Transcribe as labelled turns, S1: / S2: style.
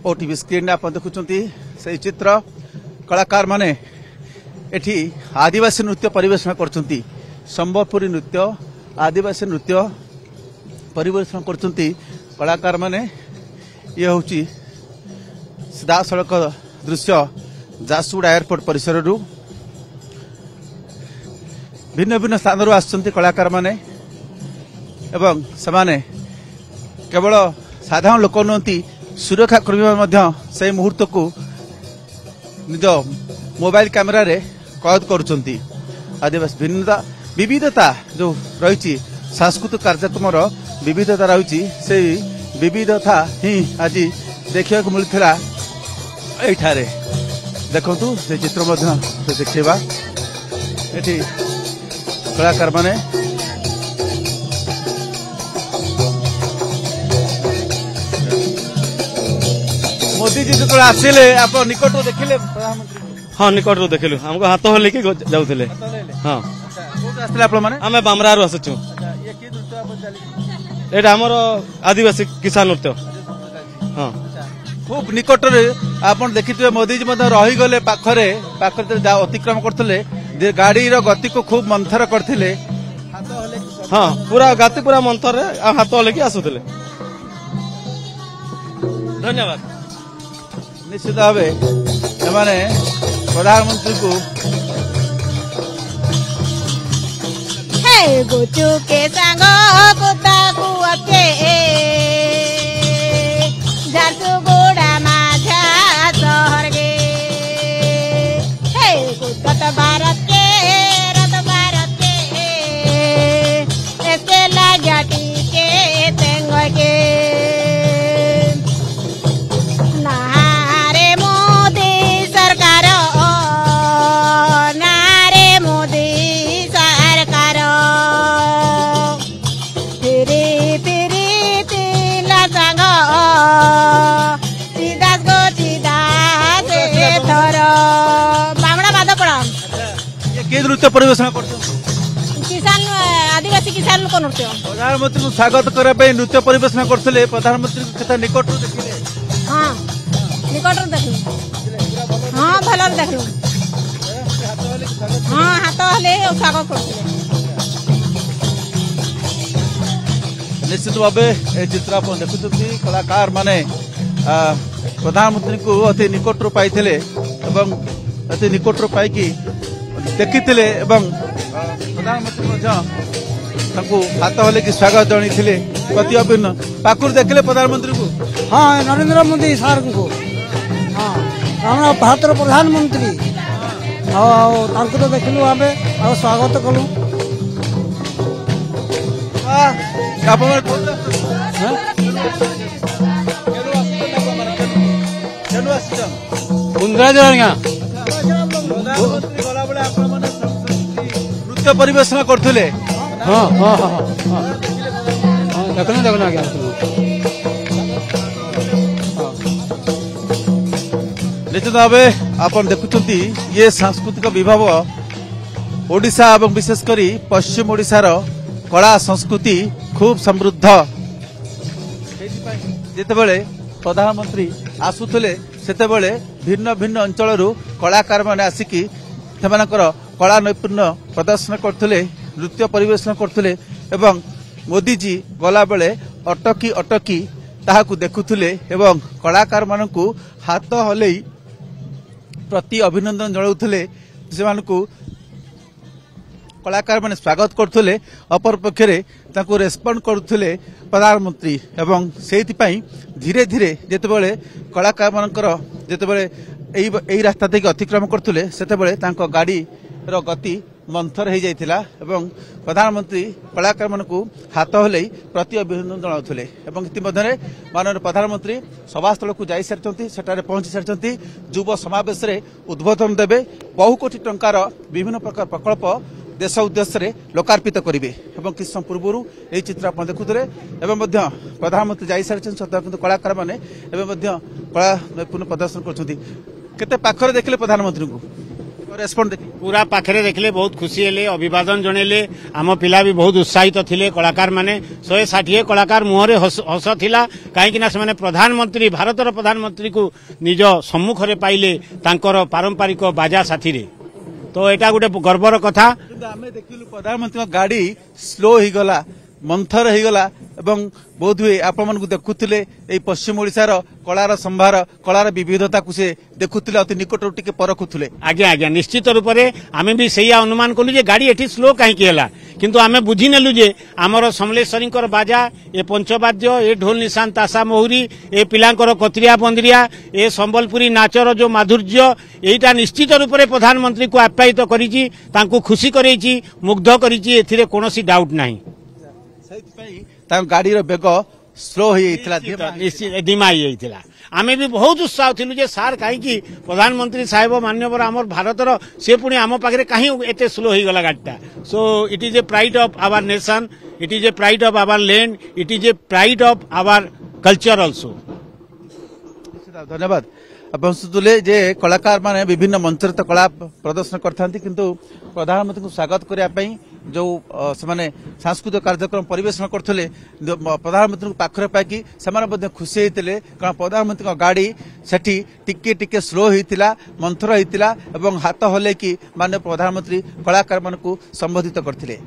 S1: OTV screen आप देखुंट से चित्र कलाकार माने एठी आदिवासी नृत्य परिवेषण कर संबलपुरी नृत्य आदिवासी नृत्य परिवेषण कर कलाकार माने ये हूँ सीधा सड़क दृश्य जासुड़ा एयरपोर्ट परिसर भिन्न भिन्न स्थान आसुच्च कलाकार माने एवं समाने केवल साधारण लोक नुहति सुरक्षा कर्मी से मुहूर्त को निज मोबाइल कैमेरा रे कैद करुँच आदिवासी विविधता जो रही सांस्कृतिक कार्यक्रम विविधता रही से विविधता ही आज देखा मिलता ये देखु से चित्र देखा ये कलाकार माने मोदी जी जो आसिले आप निकट देखिले प्रधानमंत्री
S2: हाँ निकट देखिलु हमको हाथ हल जाऊे हाँ आम बामरारू आसुचु ये आमर आदिवासी किसान नृत्य हाँ
S1: खूब निकट आप देखिए मोदी जी रहीगले पाखरे अतिक्रम करते गाड़ी गति को खूब मंथर करते
S2: हाँ पूरा गति पूरा मंथर हाथ हल्कि आसुले धन्यवाद
S1: निश्चित भाव एमाने प्रधानमंत्री को
S3: गुचु के संग कुत्ता कुअते झारसुगुड़ा माझा शहर गे कुत्ता तो भारत के रत भारत के इसके लाटी के तेंग के नारे मोदी सरकार नारे मोदी सरकार फिरी फिरी तिला संग सीधा गो सीधा से थर बामड़ा बाध पड़ा
S1: ये नृत्य परिवेषण कर
S3: किसान आदिवासी किसान लोक नृत्य
S1: प्रधानमंत्री को स्वागत करने नृत्य परिवेषण करते प्रधानमंत्री को निकट देखिले
S3: हाँ निकट देखलु हाँ भल देखलु हाँ हाथ हले स्वागत करते
S1: निश्चित भाव ये चित्र आप देखुं कलाकार माने प्रधानमंत्री को अति निकट पाई अति निकट पाई देखी प्रधानमंत्री हाथ हल्कि स्वागत जनई प्रति अभिन्न पाखुर देखले प्रधानमंत्री को
S4: हाँ नरेंद्र मोदी सार को हाँ भारत प्रधानमंत्री तो देखलु आम स्वागत कलु
S1: नृत्य परिवेषण करते
S4: हाँ हाँ हाँ देखना देखना आज्ञा
S1: निश्चित भाव आप देखुं ये सांस्कृतिक विभाग ओडिशा एवं विशेषकर पश्चिम ओडिशार कला संस्कृति खूब समृद्ध जितेबले प्रधानमंत्री आसुले सेतेबले भिन्न भिन्न अंचल कलाकार माने आसिकी कला नैपुण्य प्रदर्शन करते नृत्य परिवेषण करते एवं मोदी जी गला बेले अटकी अटकी ताहाकू देखुले एवं कलाकार मानकू हाथ हलई प्रति अभिनंदन जनाउले से कलाकार माने स्वागत करते अपर पक्षरे तांको रेस्पॉन्ड करते प्रधानमंत्री एवं सेति पई धीरे धीरे जेतेबेले कलाकार मानकर जेतेबेले एई रास्ता देके अतिक्रम करते सेतेबेले तांको गाड़ी रो गति मंथर हो जाइथिला एवं प्रधानमंत्री कलाकार मानकू हाथ हलई प्रति अभिनंदन जनाउले एवं इतिमध्यरे माननीय प्रधानमंत्री सभास्थल को जाई सारचंती सेटारे पहुंची सारचंती युव समावेश रे उद्बोधन देबे बहु कोटी टंकार विभिन्न प्रकार प्रकल्प देश उद्देश्य लोकार्पित करेंगे एवं किछ समय पूर्व यही चित्र आप देखुले एवं प्रधानमंत्री जाई सारी किंतु कलाकार मैंने कला नैपुण्य प्रदर्शन कर पाखरे देखले प्रधानमंत्री को ରେସ୍ପଣ୍ଡ ଦେଖି
S5: पूरा पाखरे देखले बहुत खुशी हेले अभिवादन जणेले आम पिला भी बहुत उत्साहित थिले कलाकार माने 160 कलाकार मुहरे हस थिला काहेकि ना से प्रधानमंत्री भारतर प्रधानमंत्री को निज सम्मुख रे पाइले तांकर पारंपरिक बाजा साथी रे तो एटा गोटे गर्वर कथा
S1: आमे देखिलु प्रधानमंत्री गाड़ी स्लो ही गला मंथर ही गला एवं बहुत हुए आपण मानकु देखुथिले एई पश्चिम ओडिसार कलार संभार कलार विविधता को से देखुथिले अति निकटरु टिके परखुथिले
S5: आज्ञा आज्ञा निश्चित रूप से आमे भी सैया अनुमान कलु जे गाड़ी एठी स्लो कहीं है किंतु आमे बुझी नेलु जे आमर समलेश्वरी बाजा ए पंचवाद्य ए ढोल निशान तासा मोहरी ए पिलांकर कतरिया बंदरिया ए संबलपुरी नाचर जो माधुर्य एटा निश्चित रूप से प्रधानमंत्री को आप्यायित करिछि तांको खुशी करैछि मुग्ध करिछि एथिरे कोनोसी डाउट नाही
S1: गाड़ी बेग स्लो
S5: निश्चित डिमा होता आमे भी बहुत उत्साह थिलु जे सार कहीं प्रधानमंत्री साहेब मान्यवर आम भारतर से पुणी आम पाखे कहीं एते स्लो हो गला गाड़ीटा so it is a pride of our nation it is a pride of our land it is a pride of our culture also
S1: धन्यवाद आप शुणुले जे कलाकार माने विभिन्न मंचर तो कला प्रदर्शन करथांती किंतु प्रधानमंत्री को स्वागत करने जो से सांस्कृतिक कार्यक्रम परिवेशन करते प्रधानमंत्री पाखरे पाई से खुशी होते कारण प्रधानमंत्री गाड़ी सेठी टिके टिके स्लो होता मंथर होता हाथ हल्कि माननीय प्रधानमंत्री कलाकार मान संबोधित करते।